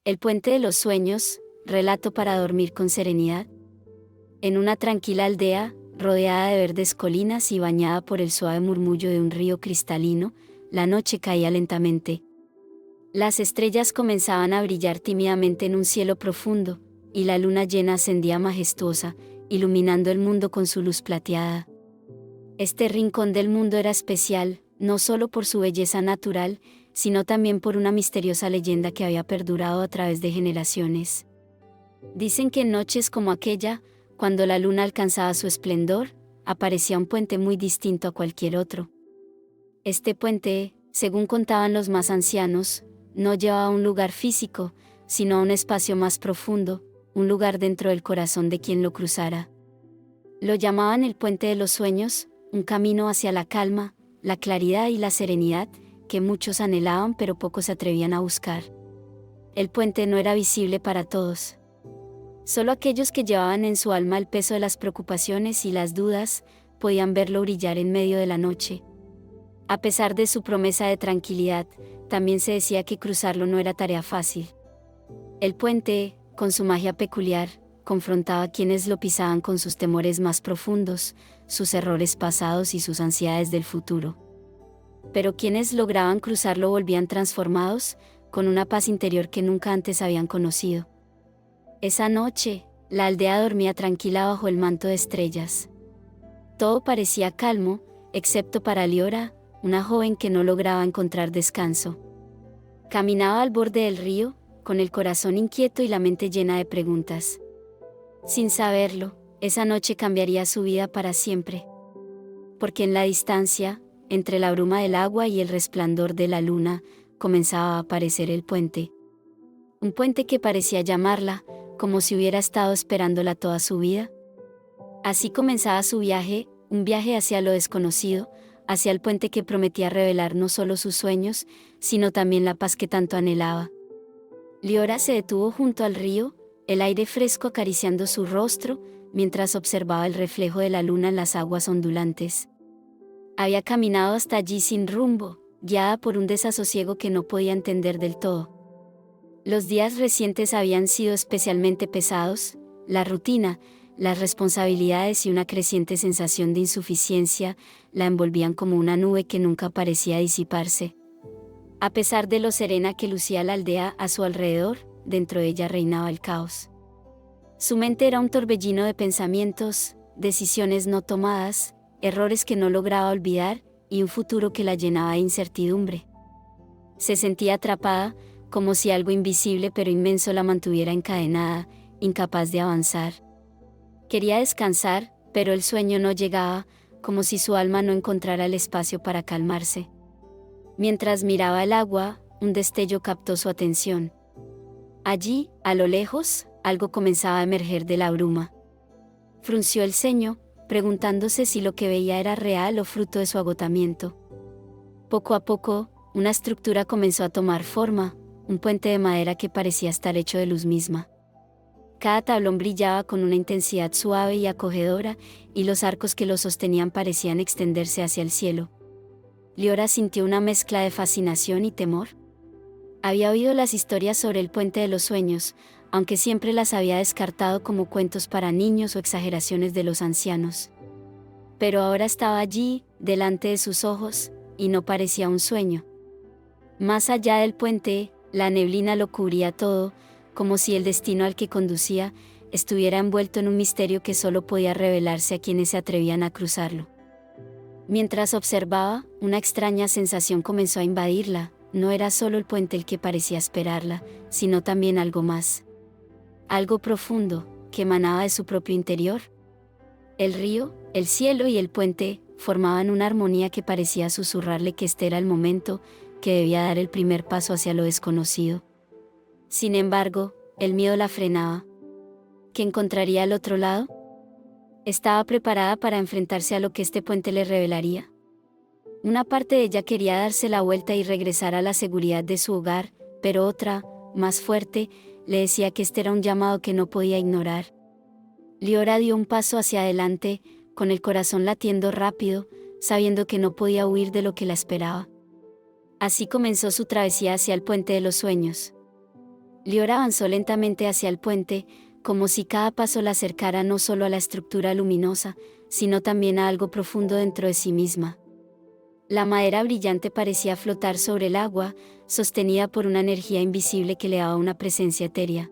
El puente de los sueños, relato para dormir con serenidad. En una tranquila aldea, rodeada de verdes colinas y bañada por el suave murmullo de un río cristalino, la noche caía lentamente. Las estrellas comenzaban a brillar tímidamente en un cielo profundo, y la luna llena ascendía majestuosa, iluminando el mundo con su luz plateada. Este rincón del mundo era especial, no solo por su belleza natural, sino también por una misteriosa leyenda que había perdurado a través de generaciones. Dicen que en noches como aquella, cuando la luna alcanzaba su esplendor, aparecía un puente muy distinto a cualquier otro. Este puente, según contaban los más ancianos, no llevaba a un lugar físico, sino a un espacio más profundo, un lugar dentro del corazón de quien lo cruzara. Lo llamaban el puente de los sueños, un camino hacia la calma, la claridad y la serenidad, que muchos anhelaban pero pocos se atrevían a buscar. El puente no era visible para todos. Solo aquellos que llevaban en su alma el peso de las preocupaciones y las dudas, podían verlo brillar en medio de la noche. A pesar de su promesa de tranquilidad, también se decía que cruzarlo no era tarea fácil. El puente, con su magia peculiar, confrontaba a quienes lo pisaban con sus temores más profundos, sus errores pasados y sus ansiedades del futuro. Pero quienes lograban cruzarlo volvían transformados, con una paz interior que nunca antes habían conocido. Esa noche, la aldea dormía tranquila bajo el manto de estrellas. Todo parecía calmo, excepto para Liora, una joven que no lograba encontrar descanso. Caminaba al borde del río, con el corazón inquieto y la mente llena de preguntas. Sin saberlo, esa noche cambiaría su vida para siempre. Porque en la distancia, entre la bruma del agua y el resplandor de la luna, comenzaba a aparecer el puente. Un puente que parecía llamarla, como si hubiera estado esperándola toda su vida. Así comenzaba su viaje, un viaje hacia lo desconocido, hacia el puente que prometía revelar no solo sus sueños, sino también la paz que tanto anhelaba. Liora se detuvo junto al río, el aire fresco acariciando su rostro, mientras observaba el reflejo de la luna en las aguas ondulantes. Había caminado hasta allí sin rumbo, guiada por un desasosiego que no podía entender del todo. Los días recientes habían sido especialmente pesados, la rutina, las responsabilidades y una creciente sensación de insuficiencia la envolvían como una nube que nunca parecía disiparse. A pesar de lo serena que lucía la aldea a su alrededor, dentro de ella reinaba el caos. Su mente era un torbellino de pensamientos, decisiones no tomadas, errores que no lograba olvidar y un futuro que la llenaba de incertidumbre. Se sentía atrapada, como si algo invisible pero inmenso la mantuviera encadenada, incapaz de avanzar. Quería descansar, pero el sueño no llegaba, como si su alma no encontrara el espacio para calmarse. Mientras miraba el agua, un destello captó su atención. Allí, a lo lejos, algo comenzaba a emerger de la bruma. Frunció el ceño, preguntándose si lo que veía era real o fruto de su agotamiento. Poco a poco, una estructura comenzó a tomar forma, un puente de madera que parecía estar hecho de luz misma. Cada tablón brillaba con una intensidad suave y acogedora, y los arcos que lo sostenían parecían extenderse hacia el cielo. Liora sintió una mezcla de fascinación y temor. Había oído las historias sobre el puente de los sueños, aunque siempre las había descartado como cuentos para niños o exageraciones de los ancianos. Pero ahora estaba allí, delante de sus ojos, y no parecía un sueño. Más allá del puente, la neblina lo cubría todo, como si el destino al que conducía estuviera envuelto en un misterio que solo podía revelarse a quienes se atrevían a cruzarlo. Mientras observaba, una extraña sensación comenzó a invadirla. No era solo el puente el que parecía esperarla, sino también algo más. Algo profundo, que emanaba de su propio interior. El río, el cielo y el puente formaban una armonía que parecía susurrarle que este era el momento, que debía dar el primer paso hacia lo desconocido. Sin embargo, el miedo la frenaba. ¿Qué encontraría al otro lado? ¿Estaba preparada para enfrentarse a lo que este puente le revelaría? Una parte de ella quería darse la vuelta y regresar a la seguridad de su hogar, pero otra, más fuerte, le decía que este era un llamado que no podía ignorar. Liora dio un paso hacia adelante, con el corazón latiendo rápido, sabiendo que no podía huir de lo que la esperaba. Así comenzó su travesía hacia el puente de los sueños. Liora avanzó lentamente hacia el puente, como si cada paso la acercara no solo a la estructura luminosa, sino también a algo profundo dentro de sí misma. La madera brillante parecía flotar sobre el agua, sostenida por una energía invisible que le daba una presencia etérea.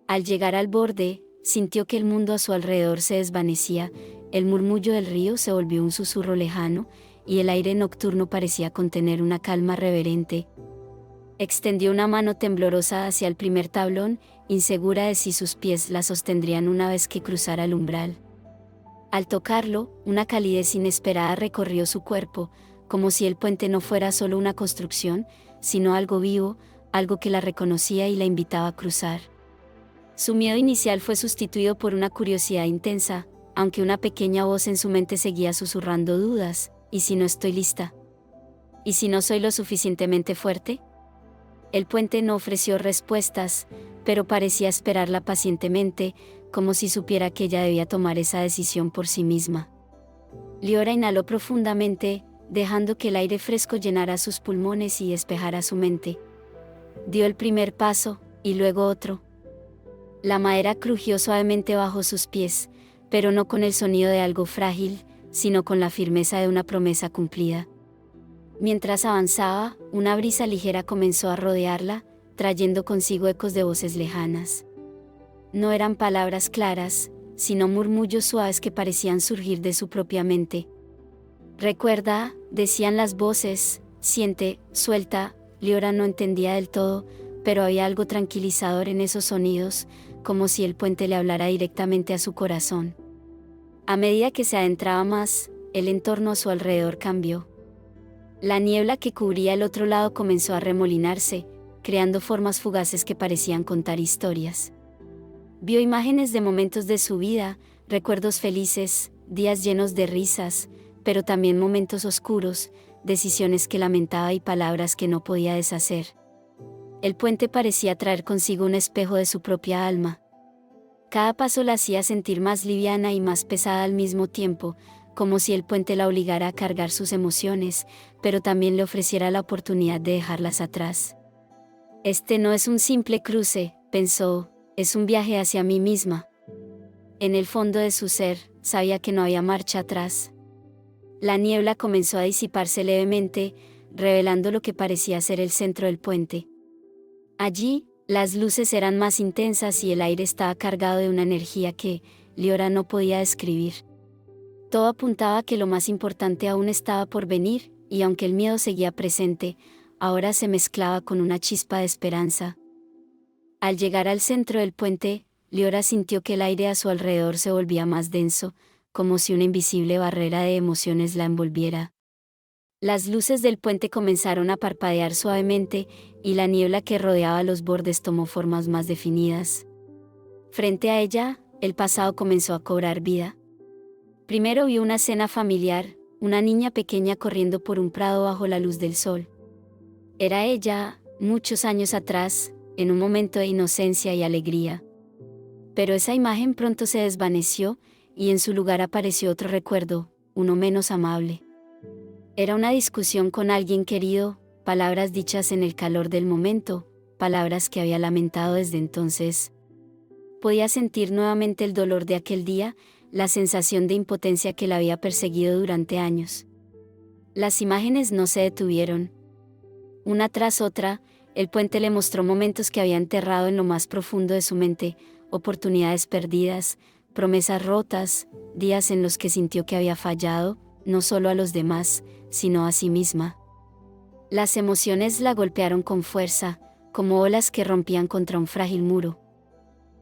Al llegar al borde, sintió que el mundo a su alrededor se desvanecía, el murmullo del río se volvió un susurro lejano, y el aire nocturno parecía contener una calma reverente. Extendió una mano temblorosa hacia el primer tablón, insegura de si sus pies la sostendrían una vez que cruzara el umbral. Al tocarlo, una calidez inesperada recorrió su cuerpo, como si el puente no fuera solo una construcción, sino algo vivo, algo que la reconocía y la invitaba a cruzar. Su miedo inicial fue sustituido por una curiosidad intensa, aunque una pequeña voz en su mente seguía susurrando dudas: ¿y si no estoy lista? ¿Y si no soy lo suficientemente fuerte? El puente no ofreció respuestas, pero parecía esperarla pacientemente, como si supiera que ella debía tomar esa decisión por sí misma. Liora inhaló profundamente, dejando que el aire fresco llenara sus pulmones y despejara su mente. Dio el primer paso, y luego otro. La madera crujió suavemente bajo sus pies, pero no con el sonido de algo frágil, sino con la firmeza de una promesa cumplida. Mientras avanzaba, una brisa ligera comenzó a rodearla, trayendo consigo ecos de voces lejanas. No eran palabras claras, sino murmullos suaves que parecían surgir de su propia mente. «Recuerda», decían las voces, «siente, suelta». Liora no entendía del todo, pero había algo tranquilizador en esos sonidos, como si el puente le hablara directamente a su corazón. A medida que se adentraba más, el entorno a su alrededor cambió. La niebla que cubría el otro lado comenzó a remolinarse, creando formas fugaces que parecían contar historias. Vio imágenes de momentos de su vida, recuerdos felices, días llenos de risas, pero también momentos oscuros, decisiones que lamentaba y palabras que no podía deshacer. El puente parecía traer consigo un espejo de su propia alma. Cada paso la hacía sentir más liviana y más pesada al mismo tiempo, como si el puente la obligara a cargar sus emociones, pero también le ofreciera la oportunidad de dejarlas atrás. «Este no es un simple cruce», pensó, «es un viaje hacia mí misma». En el fondo de su ser, sabía que no había marcha atrás. La niebla comenzó a disiparse levemente, revelando lo que parecía ser el centro del puente. Allí, las luces eran más intensas y el aire estaba cargado de una energía que Liora no podía describir. Todo apuntaba a que lo más importante aún estaba por venir, y aunque el miedo seguía presente, ahora se mezclaba con una chispa de esperanza. Al llegar al centro del puente, Liora sintió que el aire a su alrededor se volvía más denso, como si una invisible barrera de emociones la envolviera. Las luces del puente comenzaron a parpadear suavemente, y la niebla que rodeaba los bordes tomó formas más definidas. Frente a ella, el pasado comenzó a cobrar vida. Primero vio una escena familiar, una niña pequeña corriendo por un prado bajo la luz del sol. Era ella, muchos años atrás, en un momento de inocencia y alegría. Pero esa imagen pronto se desvaneció, y en su lugar apareció otro recuerdo, uno menos amable. Era una discusión con alguien querido, palabras dichas en el calor del momento, palabras que había lamentado desde entonces. Podía sentir nuevamente el dolor de aquel día, la sensación de impotencia que la había perseguido durante años. Las imágenes no se detuvieron. Una tras otra, el puente le mostró momentos que había enterrado en lo más profundo de su mente, oportunidades perdidas, promesas rotas, días en los que sintió que había fallado, no solo a los demás, sino a sí misma. Las emociones la golpearon con fuerza, como olas que rompían contra un frágil muro.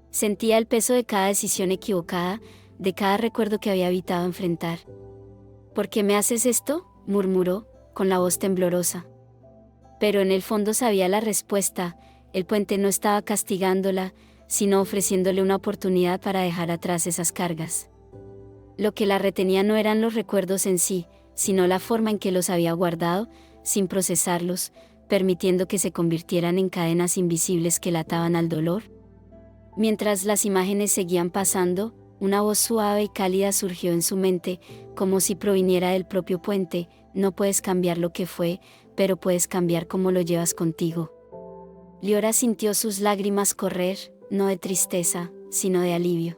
Sentía el peso de cada decisión equivocada, de cada recuerdo que había evitado enfrentar. «¿Por qué me haces esto?», murmuró, con la voz temblorosa. Pero en el fondo sabía la respuesta: el puente no estaba castigándola, sino ofreciéndole una oportunidad para dejar atrás esas cargas. Lo que la retenía no eran los recuerdos en sí, sino la forma en que los había guardado, sin procesarlos, permitiendo que se convirtieran en cadenas invisibles que la ataban al dolor. Mientras las imágenes seguían pasando, una voz suave y cálida surgió en su mente, como si proviniera del propio puente: «No puedes cambiar lo que fue, pero puedes cambiar cómo lo llevas contigo». Liora sintió sus lágrimas correr, no de tristeza, sino de alivio.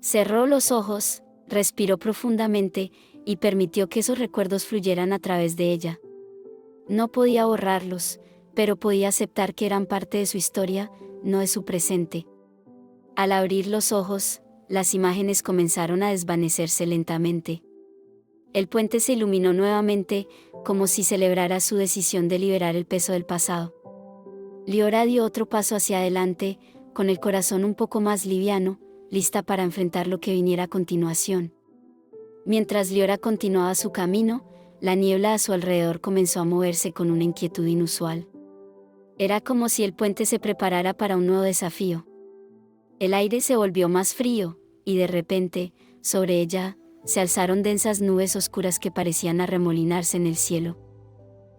Cerró los ojos, respiró profundamente, y permitió que esos recuerdos fluyeran a través de ella. No podía borrarlos, pero podía aceptar que eran parte de su historia, no de su presente. Al abrir los ojos, las imágenes comenzaron a desvanecerse lentamente. El puente se iluminó nuevamente, como si celebrara su decisión de liberar el peso del pasado. Liora dio otro paso hacia adelante, con el corazón un poco más liviano, lista para enfrentar lo que viniera a continuación. Mientras Liora continuaba su camino, la niebla a su alrededor comenzó a moverse con una inquietud inusual. Era como si el puente se preparara para un nuevo desafío. El aire se volvió más frío, y de repente, sobre ella, se alzaron densas nubes oscuras que parecían arremolinarse en el cielo.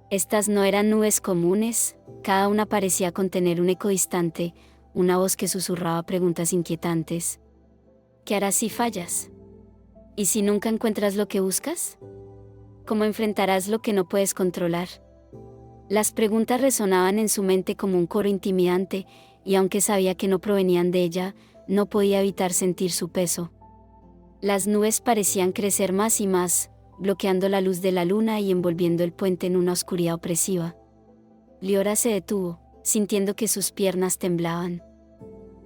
Estas no eran nubes comunes, cada una parecía contener un eco distante, una voz que susurraba preguntas inquietantes. ¿Qué harás si fallas? ¿Y si nunca encuentras lo que buscas? ¿Cómo enfrentarás lo que no puedes controlar? Las preguntas resonaban en su mente como un coro intimidante, y aunque sabía que no provenían de ella, no podía evitar sentir su peso. Las nubes parecían crecer más y más, bloqueando la luz de la luna y envolviendo el puente en una oscuridad opresiva. Liora se detuvo, sintiendo que sus piernas temblaban.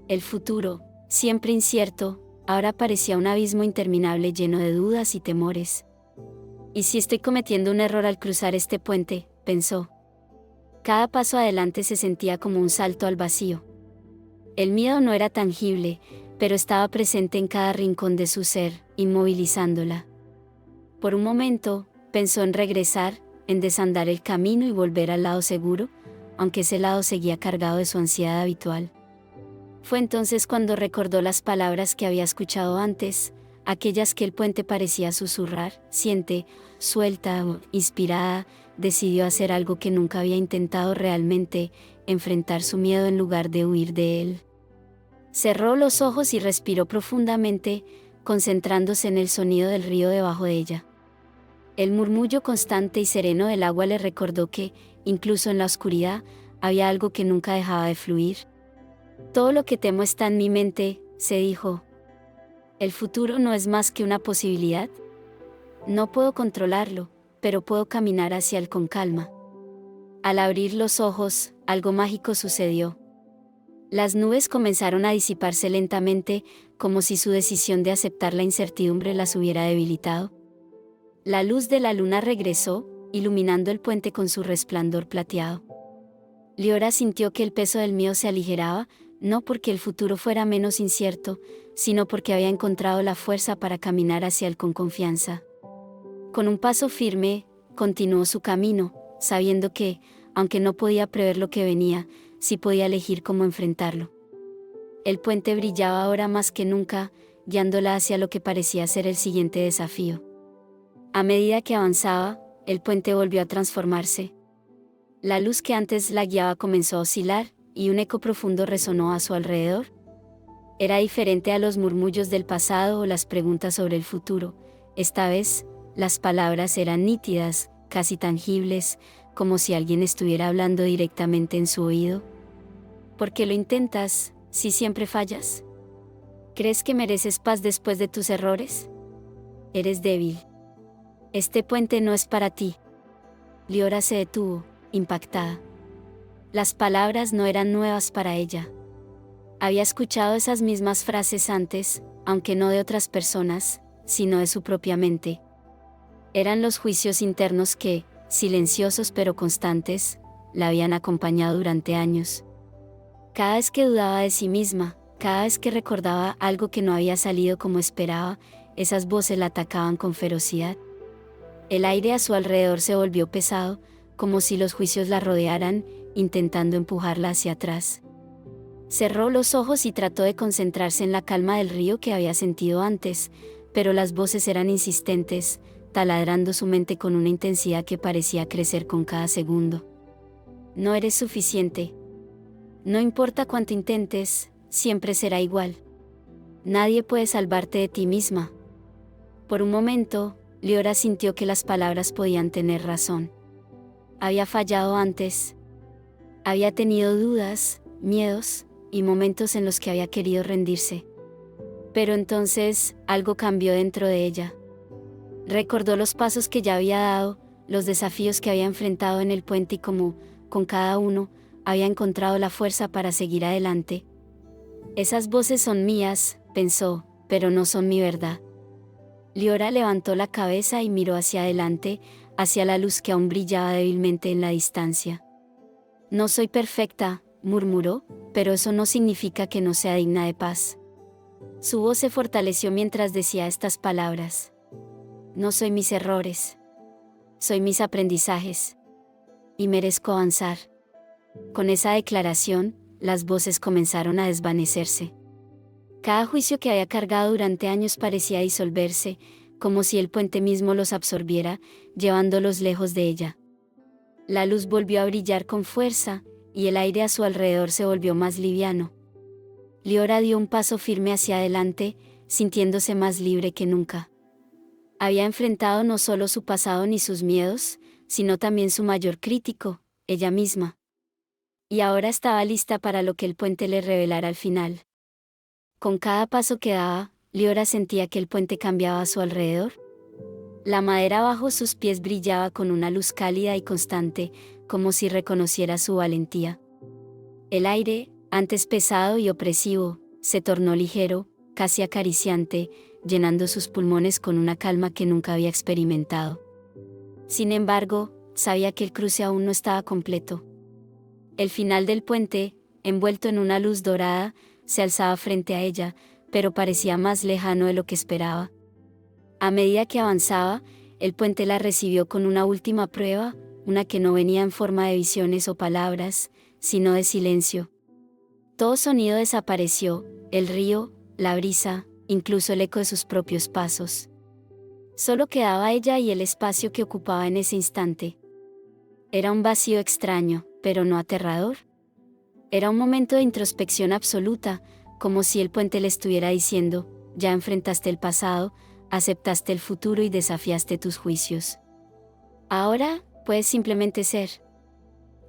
El futuro, siempre incierto, ahora parecía un abismo interminable lleno de dudas y temores. ¿Y si estoy cometiendo un error al cruzar este puente?, pensó. Cada paso adelante se sentía como un salto al vacío. El miedo no era tangible, pero estaba presente en cada rincón de su ser, inmovilizándola. Por un momento, pensó en regresar, en desandar el camino y volver al lado seguro, aunque ese lado seguía cargado de su ansiedad habitual. Fue entonces cuando recordó las palabras que había escuchado antes, aquellas que el puente parecía susurrar. Siente, suelta, inspirada, decidió hacer algo que nunca había intentado realmente, enfrentar su miedo en lugar de huir de él. Cerró los ojos y respiró profundamente, concentrándose en el sonido del río debajo de ella. El murmullo constante y sereno del agua le recordó que, incluso en la oscuridad, había algo que nunca dejaba de fluir. Todo lo que temo está en mi mente, se dijo. El futuro no es más que una posibilidad. No puedo controlarlo, pero puedo caminar hacia él con calma. Al abrir los ojos, algo mágico sucedió. Las nubes comenzaron a disiparse lentamente, como si su decisión de aceptar la incertidumbre las hubiera debilitado. La luz de la luna regresó, iluminando el puente con su resplandor plateado. Liora sintió que el peso del miedo se aligeraba, no porque el futuro fuera menos incierto, sino porque había encontrado la fuerza para caminar hacia él con confianza. Con un paso firme, continuó su camino, sabiendo que, aunque no podía prever lo que venía, sí podía elegir cómo enfrentarlo. El puente brillaba ahora más que nunca, guiándola hacia lo que parecía ser el siguiente desafío. A medida que avanzaba, el puente volvió a transformarse. La luz que antes la guiaba comenzó a oscilar, y un eco profundo resonó a su alrededor. Era diferente a los murmullos del pasado o las preguntas sobre el futuro. Esta vez, las palabras eran nítidas, casi tangibles, como si alguien estuviera hablando directamente en su oído. ¿Por qué lo intentas, si siempre fallas? ¿Crees que mereces paz después de tus errores? Eres débil. Este puente no es para ti. Liora se detuvo, impactada. Las palabras no eran nuevas para ella. Había escuchado esas mismas frases antes, aunque no de otras personas, sino de su propia mente. Eran los juicios internos que, silenciosos pero constantes, la habían acompañado durante años. Cada vez que dudaba de sí misma, cada vez que recordaba algo que no había salido como esperaba, esas voces la atacaban con ferocidad. El aire a su alrededor se volvió pesado, como si los juicios la rodearan, intentando empujarla hacia atrás. Cerró los ojos y trató de concentrarse en la calma del río que había sentido antes, pero las voces eran insistentes, taladrando su mente con una intensidad que parecía crecer con cada segundo. No eres suficiente. No importa cuánto intentes, siempre será igual. Nadie puede salvarte de ti misma. Por un momento, Liora sintió que las palabras podían tener razón. Había fallado antes. Había tenido dudas, miedos, y momentos en los que había querido rendirse. Pero entonces, algo cambió dentro de ella. Recordó los pasos que ya había dado, los desafíos que había enfrentado en el puente y cómo, con cada uno, había encontrado la fuerza para seguir adelante. Esas voces son mías, pensó, pero no son mi verdad. Liora levantó la cabeza y miró hacia adelante, hacia la luz que aún brillaba débilmente en la distancia. No soy perfecta, murmuró, pero eso no significa que no sea digna de paz. Su voz se fortaleció mientras decía estas palabras. No soy mis errores. Soy mis aprendizajes. Y merezco avanzar. Con esa declaración, las voces comenzaron a desvanecerse. Cada juicio que había cargado durante años parecía disolverse, como si el puente mismo los absorbiera, llevándolos lejos de ella. La luz volvió a brillar con fuerza, y el aire a su alrededor se volvió más liviano. Liora dio un paso firme hacia adelante, sintiéndose más libre que nunca. Había enfrentado no solo su pasado ni sus miedos, sino también su mayor crítico, ella misma. Y ahora estaba lista para lo que el puente le revelara al final. Con cada paso que daba, Liora sentía que el puente cambiaba a su alrededor. La madera bajo sus pies brillaba con una luz cálida y constante, como si reconociera su valentía. El aire, antes pesado y opresivo, se tornó ligero, casi acariciante, llenando sus pulmones con una calma que nunca había experimentado. Sin embargo, sabía que el cruce aún no estaba completo. El final del puente, envuelto en una luz dorada, se alzaba frente a ella, pero parecía más lejano de lo que esperaba. A medida que avanzaba, el puente la recibió con una última prueba, una que no venía en forma de visiones o palabras, sino de silencio. Todo sonido desapareció, el río, la brisa, incluso el eco de sus propios pasos. Solo quedaba ella y el espacio que ocupaba en ese instante. Era un vacío extraño, pero no aterrador. Era un momento de introspección absoluta, como si el puente le estuviera diciendo, ya enfrentaste el pasado, aceptaste el futuro y desafiaste tus juicios. Ahora, puedes simplemente ser.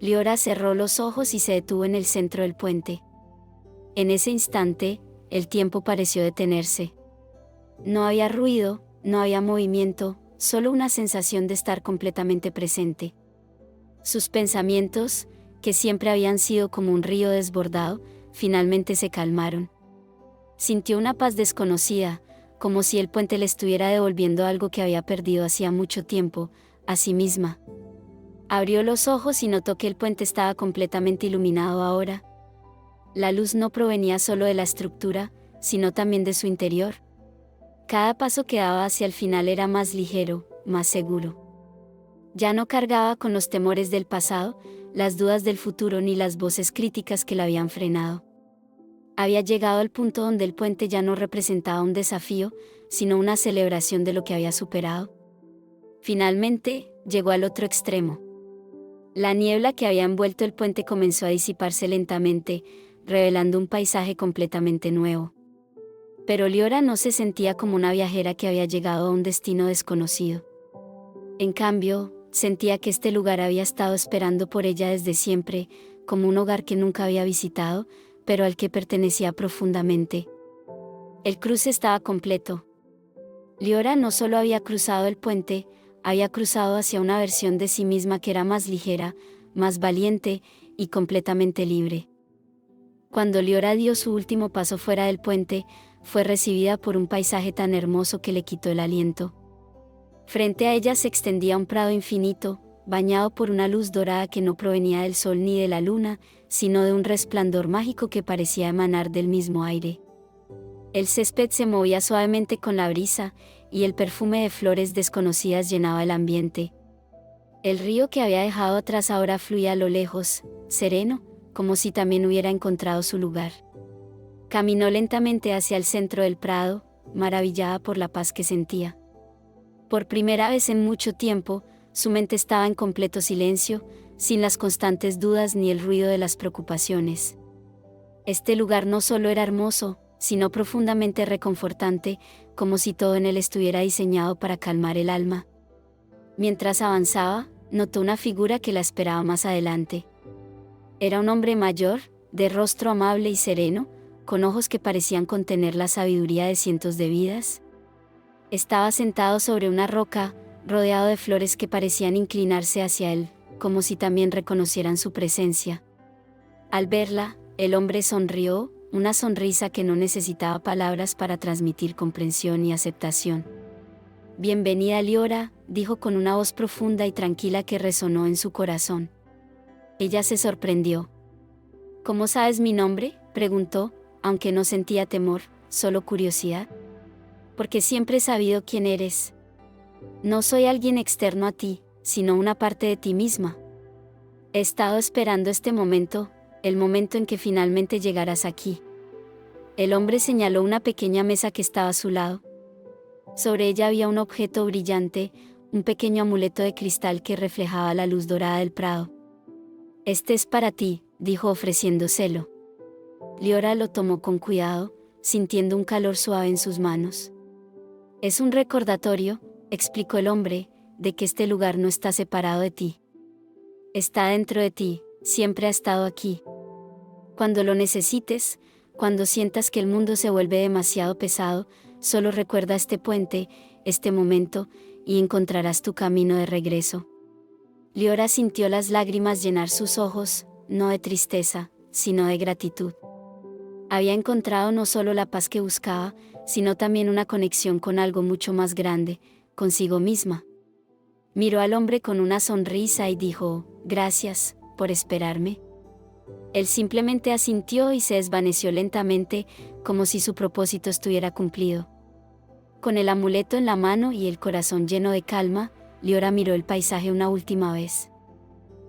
Liora cerró los ojos y se detuvo en el centro del puente. En ese instante, el tiempo pareció detenerse. No había ruido, no había movimiento, solo una sensación de estar completamente presente. Sus pensamientos, que siempre habían sido como un río desbordado, finalmente se calmaron. Sintió una paz desconocida, como si el puente le estuviera devolviendo algo que había perdido hacía mucho tiempo, a sí misma. Abrió los ojos y notó que el puente estaba completamente iluminado ahora. La luz no provenía solo de la estructura, sino también de su interior. Cada paso que daba hacia el final era más ligero, más seguro. Ya no cargaba con los temores del pasado, las dudas del futuro ni las voces críticas que la habían frenado. Había llegado al punto donde el puente ya no representaba un desafío, sino una celebración de lo que había superado. Finalmente, llegó al otro extremo. La niebla que había envuelto el puente comenzó a disiparse lentamente, revelando un paisaje completamente nuevo. Pero Liora no se sentía como una viajera que había llegado a un destino desconocido. En cambio, sentía que este lugar había estado esperando por ella desde siempre, como un hogar que nunca había visitado, pero al que pertenecía profundamente. El cruce estaba completo. Liora no solo había cruzado el puente, había cruzado hacia una versión de sí misma que era más ligera, más valiente y completamente libre. Cuando Liora dio su último paso fuera del puente, fue recibida por un paisaje tan hermoso que le quitó el aliento. Frente a ella se extendía un prado infinito, bañado por una luz dorada que no provenía del sol ni de la luna, sino de un resplandor mágico que parecía emanar del mismo aire. El césped se movía suavemente con la brisa, y el perfume de flores desconocidas llenaba el ambiente. El río que había dejado atrás ahora fluía a lo lejos, sereno, como si también hubiera encontrado su lugar. Caminó lentamente hacia el centro del prado, maravillada por la paz que sentía. Por primera vez en mucho tiempo, su mente estaba en completo silencio, sin las constantes dudas ni el ruido de las preocupaciones. Este lugar no solo era hermoso, sino profundamente reconfortante, como si todo en él estuviera diseñado para calmar el alma. Mientras avanzaba, notó una figura que la esperaba más adelante. Era un hombre mayor, de rostro amable y sereno, con ojos que parecían contener la sabiduría de cientos de vidas. Estaba sentado sobre una roca, rodeado de flores que parecían inclinarse hacia él, como si también reconocieran su presencia. Al verla, el hombre sonrió, una sonrisa que no necesitaba palabras para transmitir comprensión y aceptación. «Bienvenida, Liora», dijo con una voz profunda y tranquila que resonó en su corazón. Ella se sorprendió. «¿Cómo sabes mi nombre?», preguntó, aunque no sentía temor, solo curiosidad. «Porque siempre he sabido quién eres. No soy alguien externo a ti, sino una parte de ti misma. He estado esperando este momento, el momento en que finalmente llegarás aquí». El hombre señaló una pequeña mesa que estaba a su lado. Sobre ella había un objeto brillante, un pequeño amuleto de cristal que reflejaba la luz dorada del prado. «Este es para ti», dijo ofreciéndoselo. Liora lo tomó con cuidado, sintiendo un calor suave en sus manos. «Es un recordatorio», explicó el hombre, «de que este lugar no está separado de ti. Está dentro de ti, siempre ha estado aquí. Cuando lo necesites, cuando sientas que el mundo se vuelve demasiado pesado, solo recuerda este puente, este momento, y encontrarás tu camino de regreso». Liora sintió las lágrimas llenar sus ojos, no de tristeza, sino de gratitud. Había encontrado no solo la paz que buscaba, sino también una conexión con algo mucho más grande, consigo misma. Miró al hombre con una sonrisa y dijo: «Gracias por esperarme». Él simplemente asintió y se desvaneció lentamente, como si su propósito estuviera cumplido. Con el amuleto en la mano y el corazón lleno de calma, Liora miró el paisaje una última vez.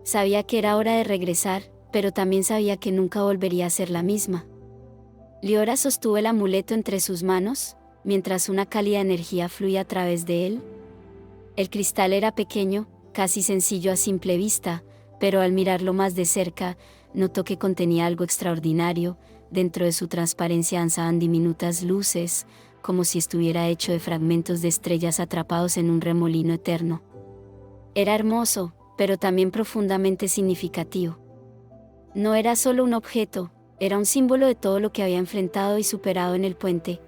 Sabía que era hora de regresar, pero también sabía que nunca volvería a ser la misma. Liora sostuvo el amuleto entre sus manos, mientras una cálida energía fluía a través de él. El cristal era pequeño, casi sencillo a simple vista, pero al mirarlo más de cerca, notó que contenía algo extraordinario. Dentro de su transparencia danzaban diminutas luces, como si estuviera hecho de fragmentos de estrellas atrapados en un remolino eterno. Era hermoso, pero también profundamente significativo. No era solo un objeto, era un símbolo de todo lo que había enfrentado y superado en el puente.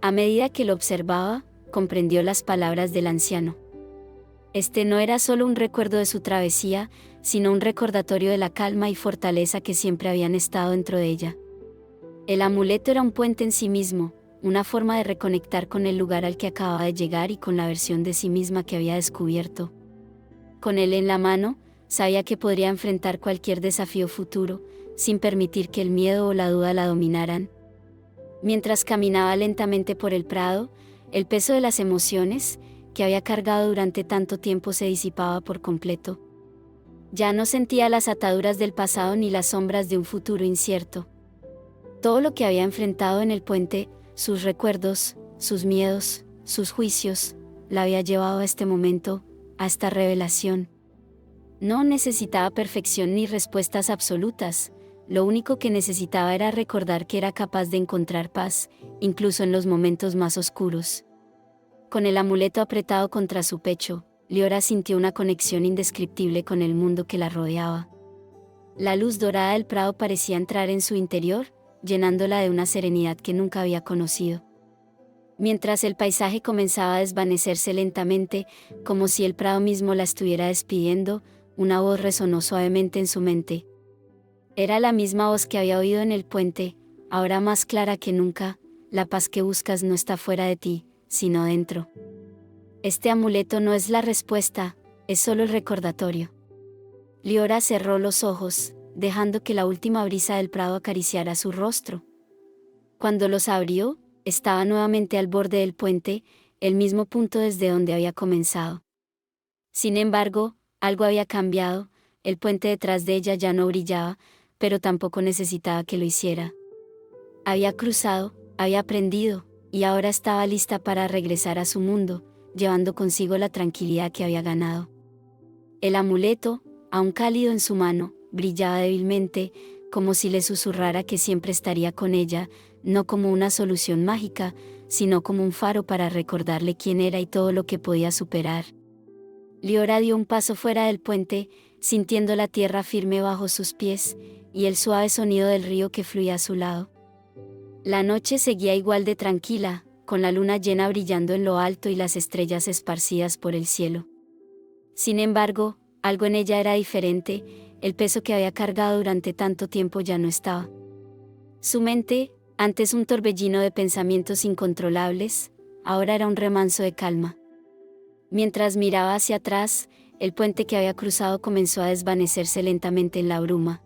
A medida que lo observaba, comprendió las palabras del anciano. Este no era solo un recuerdo de su travesía, sino un recordatorio de la calma y fortaleza que siempre habían estado dentro de ella. El amuleto era un puente en sí mismo, una forma de reconectar con el lugar al que acababa de llegar y con la versión de sí misma que había descubierto. Con él en la mano, sabía que podría enfrentar cualquier desafío futuro, sin permitir que el miedo o la duda la dominaran. Mientras caminaba lentamente por el prado, el peso de las emociones, que había cargado durante tanto tiempo, se disipaba por completo. Ya no sentía las ataduras del pasado ni las sombras de un futuro incierto. Todo lo que había enfrentado en el puente, sus recuerdos, sus miedos, sus juicios, la había llevado a este momento, a esta revelación. No necesitaba perfección ni respuestas absolutas, lo único que necesitaba era recordar que era capaz de encontrar paz, incluso en los momentos más oscuros. Con el amuleto apretado contra su pecho, Liora sintió una conexión indescriptible con el mundo que la rodeaba. La luz dorada del prado parecía entrar en su interior, llenándola de una serenidad que nunca había conocido. Mientras el paisaje comenzaba a desvanecerse lentamente, como si el prado mismo la estuviera despidiendo, una voz resonó suavemente en su mente. Era la misma voz que había oído en el puente, ahora más clara que nunca: «La paz que buscas no está fuera de ti, sino dentro. Este amuleto no es la respuesta, es solo el recordatorio». Liora cerró los ojos, dejando que la última brisa del prado acariciara su rostro. Cuando los abrió, estaba nuevamente al borde del puente, el mismo punto desde donde había comenzado. Sin embargo, algo había cambiado, el puente detrás de ella ya no brillaba, pero tampoco necesitaba que lo hiciera. Había cruzado, había aprendido, y ahora estaba lista para regresar a su mundo, llevando consigo la tranquilidad que había ganado. El amuleto, aún cálido en su mano, brillaba débilmente, como si le susurrara que siempre estaría con ella, no como una solución mágica, sino como un faro para recordarle quién era y todo lo que podía superar. Liora dio un paso fuera del puente, sintiendo la tierra firme bajo sus pies, y el suave sonido del río que fluía a su lado. La noche seguía igual de tranquila, con la luna llena brillando en lo alto y las estrellas esparcidas por el cielo. Sin embargo, algo en ella era diferente, el peso que había cargado durante tanto tiempo ya no estaba. Su mente, antes un torbellino de pensamientos incontrolables, ahora era un remanso de calma. Mientras miraba hacia atrás, el puente que había cruzado comenzó a desvanecerse lentamente en la bruma.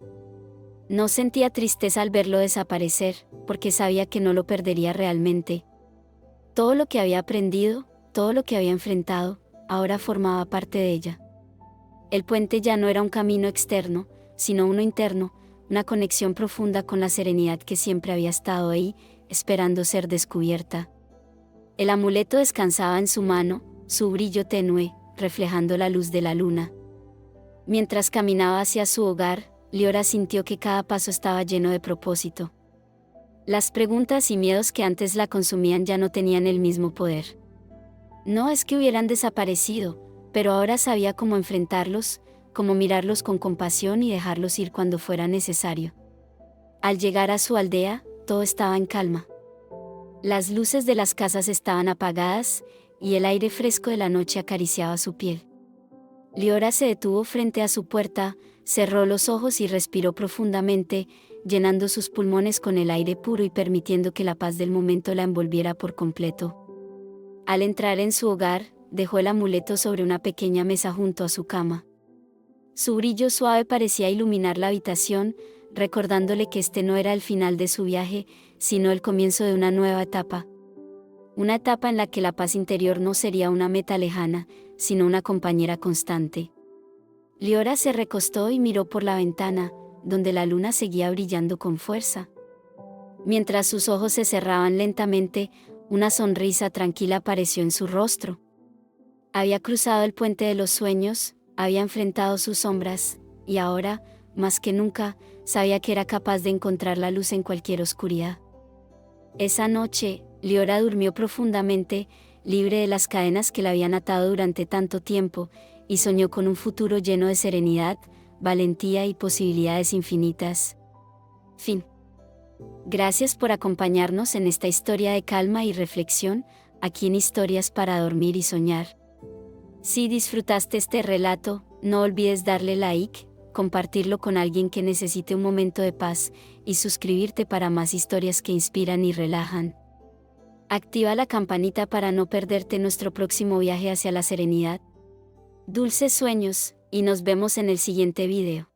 No sentía tristeza al verlo desaparecer, porque sabía que no lo perdería realmente. Todo lo que había aprendido, todo lo que había enfrentado, ahora formaba parte de ella. El puente ya no era un camino externo, sino uno interno, una conexión profunda con la serenidad que siempre había estado ahí, esperando ser descubierta. El amuleto descansaba en su mano, su brillo tenue, reflejando la luz de la luna. Mientras caminaba hacia su hogar, Liora sintió que cada paso estaba lleno de propósito. Las preguntas y miedos que antes la consumían ya no tenían el mismo poder. No es que hubieran desaparecido, pero ahora sabía cómo enfrentarlos, cómo mirarlos con compasión y dejarlos ir cuando fuera necesario. Al llegar a su aldea, todo estaba en calma. Las luces de las casas estaban apagadas, y el aire fresco de la noche acariciaba su piel. Liora se detuvo frente a su puerta, cerró los ojos y respiró profundamente, llenando sus pulmones con el aire puro y permitiendo que la paz del momento la envolviera por completo. Al entrar en su hogar, dejó el amuleto sobre una pequeña mesa junto a su cama. Su brillo suave parecía iluminar la habitación, recordándole que este no era el final de su viaje, sino el comienzo de una nueva etapa. Una etapa en la que la paz interior no sería una meta lejana, sino una compañera constante. Liora se recostó y miró por la ventana, donde la luna seguía brillando con fuerza. Mientras sus ojos se cerraban lentamente, una sonrisa tranquila apareció en su rostro. Había cruzado el puente de los sueños, había enfrentado sus sombras, y ahora, más que nunca, sabía que era capaz de encontrar la luz en cualquier oscuridad. Esa noche, Liora durmió profundamente, libre de las cadenas que la habían atado durante tanto tiempo, y soñó con un futuro lleno de serenidad, valentía y posibilidades infinitas. Fin. Gracias por acompañarnos en esta historia de calma y reflexión, aquí en Historias para Dormir y Soñar. Si disfrutaste este relato, no olvides darle like, compartirlo con alguien que necesite un momento de paz, y suscribirte para más historias que inspiran y relajan. Activa la campanita para no perderte nuestro próximo viaje hacia la serenidad. Dulces sueños, y nos vemos en el siguiente video.